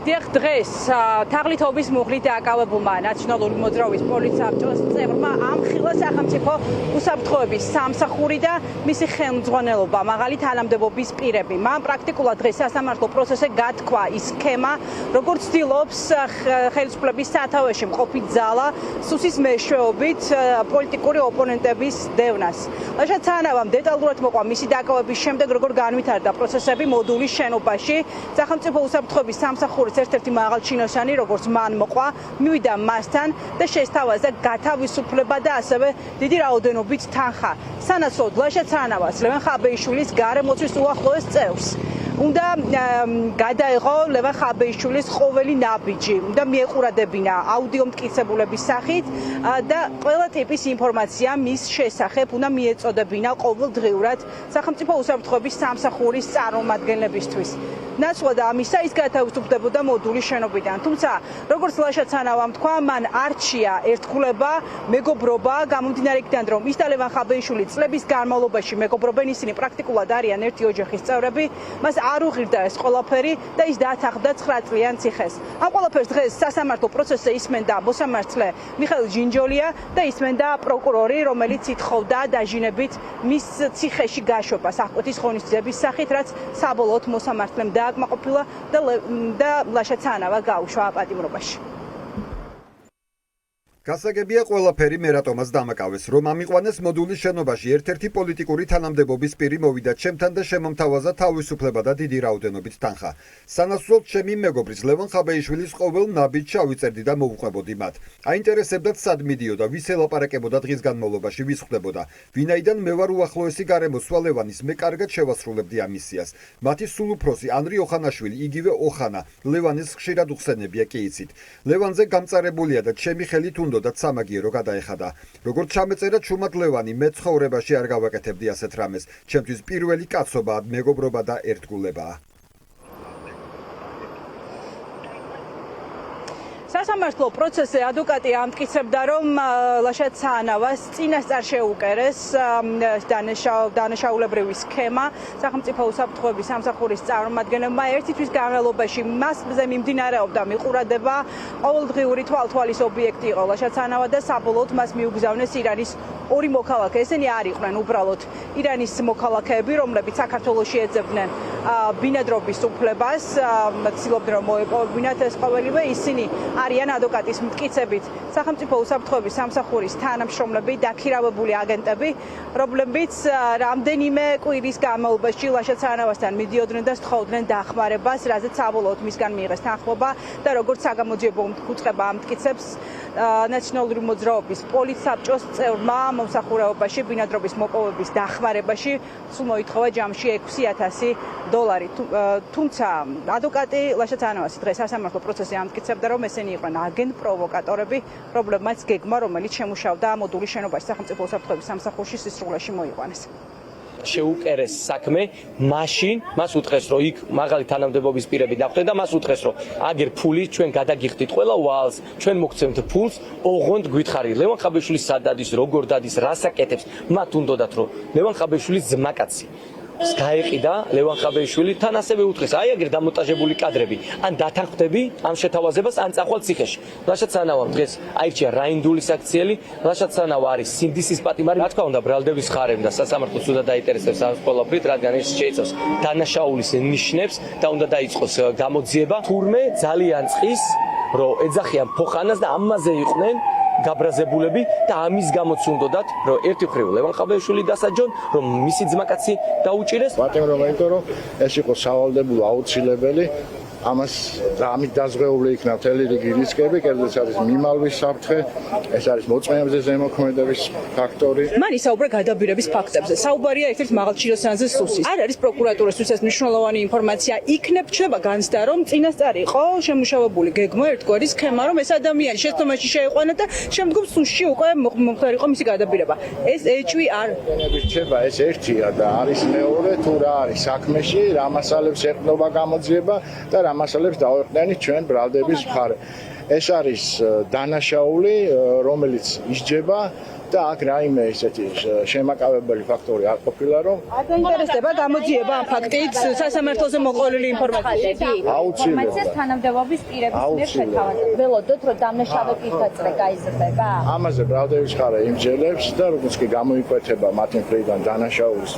დიახ, დღეს თაღლითობის მუხლით დაკავებულმა ნაციონალური მოძრაობის პოლიცსაბჭოს წევრმა ამხილა სახელმწიფო უსაფრთხოების სამსახური და მისი ხელმძღვანელობა, მაღალი თანამდებობის პირები. მან პრაქტიკულად დღეს სასამართლო პროცესზე გათქვა ის სქემა, როგორც ცდილობს ხელისუფლების სათავეში მყოფი ძალა სუსის მეშვეობით პოლიტიკური ოპონენტების დევნას. ლაშა ცანავამ დეტალურად მოყვა მისი დაკავების შემდეგ, როგორ განვითარდა პროცესები მოდულის შენობაში. სახელმწიფო უსაფრთხოების სამსახურის ერთ-ერთი მაღალჩინოსანი, როგორც მან მოყვა, მივიდა მასთან და შესთავაზა გათავისუფლება და ასევე დიდი რაოდენობით თანხა. სანაცვლოდ ლაშა ცანავას ლევან ხაბეიშვილის გარემოცვის უახლოეს წევრს უნდა გადაეღო ლევან ხაბეიშვილის ყოველი ნაბიჯი, უნდა მიეყურადებინა აუდიო მტკიცებულების სახით და ყველა ტიპის ინფორმაცია მის შესახებ უნდა მიეწოდებინა ყოველდღიურად სახელმწიფო უსაფრთხოების სამსახურის წარმომადგენლებისთვის. ნაცვლად ამისა ის გათავისუფლდებოდა მოდულის შენობიდან. თუმცა, როგორც ლაშა ცანავამ თქვა, მან არჩია ერთგულება, მეგობრობა, გამომდინარე იქიდან, რომ ის და ლევან ხაბეიშვილი წლების განმავლობაში მეგობრობენ, ისინი პრაქტიკულად არიან ერთი ოჯახის წევრები, მას არ უღირდა ეს ყველაფერი და ის დათანხმდა 9 წლიან ციხეს. ამ ყველაფერს დღეს სასამართლო პროცესზე ისმენდა მოსამართლე მიხეილ ჯინჯოლია და ისმენდა პროკურორი, რომელიც ითხოვდა დაჟინებით მის ციხეში გაშვებას აღკვეთის ღონისძიების სახით, რაც საბოლოოდ მოსამართლემ დააკმაყოფილა და ლაშა ცანავა გაუშვა პატიმრობაში. გასაგებია ყველაფერი მე რატომაც დამაკავეს, რომ ამიყვანეს მოდულის შენობაში ერთ-ერთი პოლიტიკური თანამდებობის პირი მოვიდა ჩემთან და შემომთავაზა თავისუფლება და დიდი რაოდენობით თანხა. სანაცვლოდ ჩემი მეგობრის ლევან ხაბეიშვილის ყოველ ნაბიჯს ავიწერდი და მოვუყვებოდი მათ. აინტერესებდათ სად მიდიოდა, ვის ელაპარაკებოდა დღის განმავლობაში, ვის ხვდებოდა. ვინაიდან მე ვარ უახლოესი გარემოსვა ლევანის, მე კარგად შევასრულებდი ამ მისიას. მათი სულ უფროსი ანრი ოხანაშვილი, იგივე ოხანა, ლევანის ხშირად უხსენებია კი იცით. ლევანზე გამწარებულია და ჩემი ხელით და სამაგიერო გადაეხადა. როგორც ჩამეწერა ჩუმად ლევანი, მე ცხოვრებაში არ გავაკეთებდი ასეთ რამეს. ჩემთვის პირველი კაცობა, მეგობრობა და ერთგულებაა. სასამართლო პროცესზე ადვოკატი ამტკიცებდა, რომ ლაშა ცანავას წინასწარ შეუკერეს დანაშაულებრივი სქემა სახელმწიფო უსაფრთხოების სამსახურის წარმომადგენლებმა ერთი თვის განმავლობაში მასზე მიმდინარეობდა მიყურადება, ყოველდღიური თვალთვალის ობიექტი იყო ლაშა ცანავა და საბოლოოდ მას მიუგზავნეს ირანის ორი მოქალაქე. ესენი არ იყვნენ უბრალოდ ირანის მოქალაქეები, რომლებიც საქართველოში ეძებდნენ ბინადრობის უფლებას, ცდილობდნენ რომ მოეპოვებინათ ეს ყოველივე, ისინი არიან ადვოკატის მტკიცებით სახელმწიფო უსაფრთხოების სამსახურის თანამშრომლები, დაქირავებული აგენტები, რომლებიც რამდენიმე კვირის განმავლობაში ლაშა ცანავასთან მიდიოდნენ და სთხოვდნენ დახმარებას, რაზეც საბოლოოდ მისგან მიიღეს თანხმობა და როგორც საგამოძიებო კუთხება ამტკიცებს, ნაციონალური მოძრაობის პოლიცსაბჭოს წევრმა მომსახურებაში ბინადრობის მოპოვების დახმარებაში სულ მოითხოვა ჯამში $6,000. თუმცა ადვოკატი ლაშა ცანავას დღეს სასამართლო პროცესზე ამტკიცებდა, რომ ესენი იყვნენ აგენტ-პროვოკატორები, რომლებმაც გეგმა, რომელიც შემუშავდა მოდულის შენობაში სახელმწიფო უსაფრთხოების სამსახურში სისრულეში მოიყვანეს. შეუკერეს საქმე, მაშინ მას უთხრეს, რომ იქ მაღალი თანამდებობის პირები დახვდნენ და მას უთხრეს, რომ აგერ ფული ჩვენ გადაგიხდით ყველა ვალს, ჩვენ მოგცემთ ფულს, ოღონდ გითხარით, ლევან ხაბეიშვილის სად დადის, როგორ დადის, რას აკეთებს, მათ უნდათ, რომ ლევან ხაბეიშვილის ძმაკაცი გაეყიდა ლევან ხაბეიშვილი თან ასევე უთხრეს, აი აგერ დამონტაჟებული კადრები, ან დათანხმდები ამ შეთავაზებას, ან წახვალ ციხეში. ლაშა ცანავამ დღეს აირჩია რაინდულის აქციელი, ლაშა ცანავა არის სინდისის პატიმარი, რა თქმა უნდა ბრალდების ხარებ და სასამართლოს უნდა დაინტერესებს ამ ყველაფრით, რადგან ეს შეიცავს დანაშაულის ნიშნებს და უნდა დაიწყოს გამოძიება. თურმე ძალიან წყის, რომ ეძახიან ფოხანას და ამაზე იყვნენ გაბრაზებულები და ამის გამოც უნდათ, რომ ერთი მხრივ ლევან ხაბეიშვილი დასაჯონ, რომ მისი ძმაკაცი დაუჭირეს. პატიმრობა იმიტომ, რომ ეს იყო სავალდებულო აუცილებელი, ამას ამით დაზღვეული იქნა მთელი რიგი რისკები, კერძოდ არის მიმალვის საფრთხე, ეს არის მოწმეებზე ზემოქმედების ფაქტორი. მან ისაუბრა გადაბირების ფაქტებზე. საუბარია ერთ-ერთ მაღალჩინოსანზე სუსის. არ არის პროკურატურისთვის ეს მნიშვნელოვანი ინფორმაცია. იქნებ ჩება განცდა, რომ წინასწარ იყო შემუშავებული გეგმა ერთგვარი სქემა, რომ ეს ადამიანი შეცდომაში შეიყვანა და შემდგომ სუსში უკვე მომხდარიყო მისი გადაბირება. ეს ეჭვი არ ჩება, ეს ერთია და არის მეორე, თუ რა არის საქმეში, რა მასალებს ეყრდნობა გამოძიება და რა მასალებს დავეყრდნით ჩვენ ბრალდების მხარე. ეს არის დანაშაული, რომელიც ისჯება და აქ რაიმე ისეთი შემაკავებელი ფაქტორი არ ყოფილა, რომ არ დაინტერესდება გამოძიება ამ ფაქტით სასამართლოზე მოყოლილი ინფორმაციით. აუცილებლად თანამდებობის პირების მიერ შეთავაზება. ველოდოთ, რომ დამნაშავე პირთაწრე გაიზრდება. ამაზე ბრალდების ხარა იმჯელებს და როგორც კი გამოიკვეთება მათი მხრიდან დანაშაულის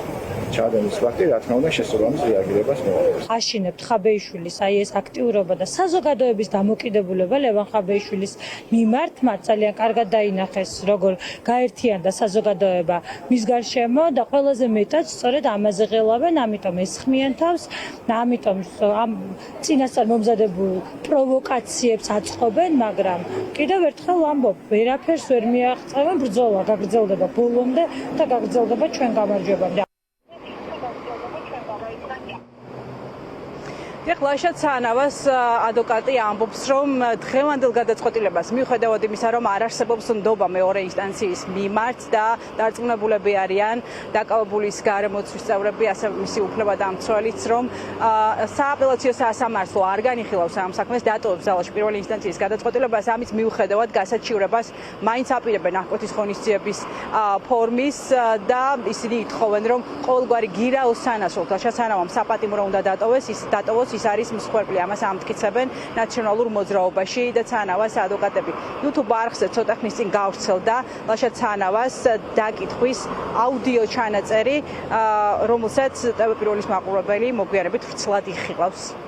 ჩადენის ფაქტი, რა თქმა უნდა, შესაბამის რეაგირებას მოაქვს. აშინებთ ხაბეიშვილის აი ეს აქტიურობა და საზოგადოების დამოკიდებულება ლევან ხაბეიშვილის მიმართ მათ ძალიან კარგად დაინახეს, როგორ გაერთიანდა საზოგადოება მის გარშემო და ყველაზე მეტად სწორედ ამაზე ღელავენ, ამიტომ ესხმიან თავს, ამიტომ ამ წინასწარ მომზადებულ პროვოკაციებს აწყობენ, მაგრამ კიდევ ერთხელ ვამბობ, ვერაფერს ვერ მიაღწევენ, ბრძოლა გაგრძელდება ბოლომდე და გაგრძელდება ჩვენ გამარჯვებამდე. ეხლა ჩანავას ადვოკატი ამბობს, რომ დღევანდელ გადაწყვეტილებას მიუხედავად იმისა, რომ არ არსებობს ნდობა მეორე ინსტანციის მიმართ და დარწმუნებულები არიან დაკავებულის გარემოცვის წევრები, ასევე მისი უფლებადამცველიც, რომ სააპელაციო სასამართლო არ განიხილავს ამ საქმეს, დატოვებს ძალაში პირველი ინსტანციის გადაწყვეტილებას, ამის მიუხედავად გასაჩივრებას მაინც აპირებენ ნარკოტიკის ღონისძიების ფორმის და ისინი ითხოვენ, რომ ყოველგვარი გირა უსანასო, ჩასანავამ საპატიმრო უნდა დატოვოს, ის არის მსხვერპლი, ამას ამტკიცებენ ნაციონალურ მოძრაობაში და ცანავას ადვოკატები. YouTube არხზე ცოტა ხნის წინ გავრცელდა ლაშა ცანავას დაკითხვის აუდიო ჩანაწერი, რომელსაც TV პირველის მაყურებელი მოგვიანებით ვრცლად იხილავს.